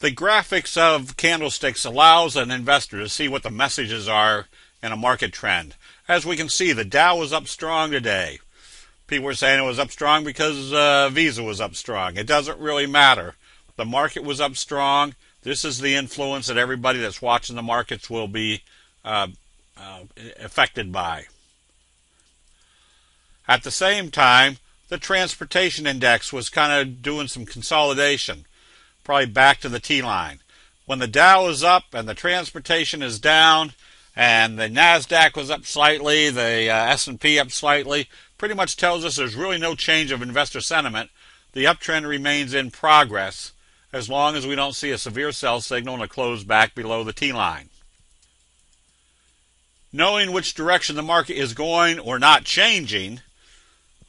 The graphics of candlesticks allows an investor to see what the messages are in a market trend. As we can see, the Dow was up strong today. People were saying it was up strong because Visa was up strong. It doesn't really matter. The market was up strong. This is the influence that everybody that's watching the markets will be affected by. At the same time, the transportation index was kind of doing some consolidation, probably back to the T-line. When the Dow is up and the transportation is down, and the NASDAQ was up slightly, the S&P up slightly, pretty much tells us there's really no change of investor sentiment. The uptrend remains in progress as long as we don't see a severe sell signal and a close back below the T-line. Knowing which direction the market is going or not changing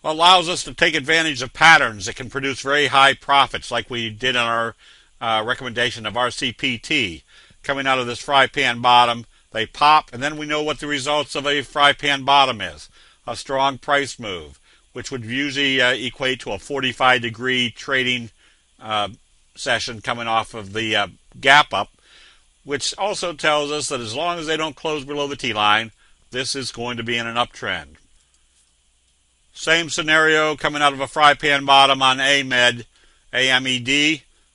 allows us to take advantage of patterns that can produce very high profits, like we did in our recommendation of RCPT. Coming out of this fry pan bottom, they pop, and then we know what the results of a fry pan bottom is. A strong price move, which would usually equate to a 45-degree trading session coming off of the gap up, which also tells us that as long as they don't close below the T-line, this is going to be in an uptrend. Same scenario coming out of a fry pan bottom on AMED,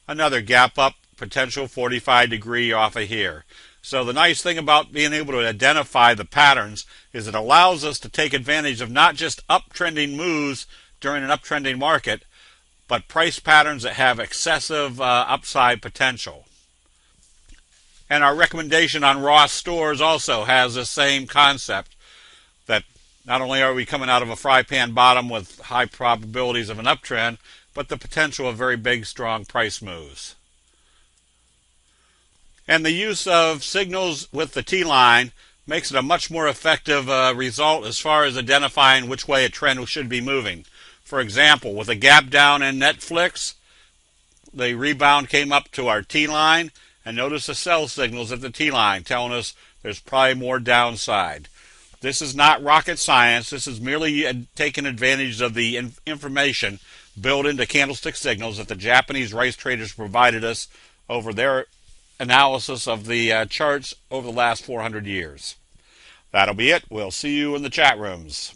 another gap up, potential 45-degree off of here. So the nice thing about being able to identify the patterns is it allows us to take advantage of not just uptrending moves during an uptrending market, but price patterns that have excessive upside potential. And our recommendation on Ross Stores also has the same concept, that not only are we coming out of a fry pan bottom with high probabilities of an uptrend, but the potential of very big, strong price moves. And the use of signals with the T-line makes it a much more effective result as far as identifying which way a trend should be moving. For example, with a gap down in Netflix, the rebound came up to our T-line, and notice the sell signals at the T-line telling us there's probably more downside. This is not rocket science. This is merely taking advantage of the information built into candlestick signals that the Japanese rice traders provided us over their analysis of the charts over the last 400 years. That'll be it. We'll see you in the chat rooms.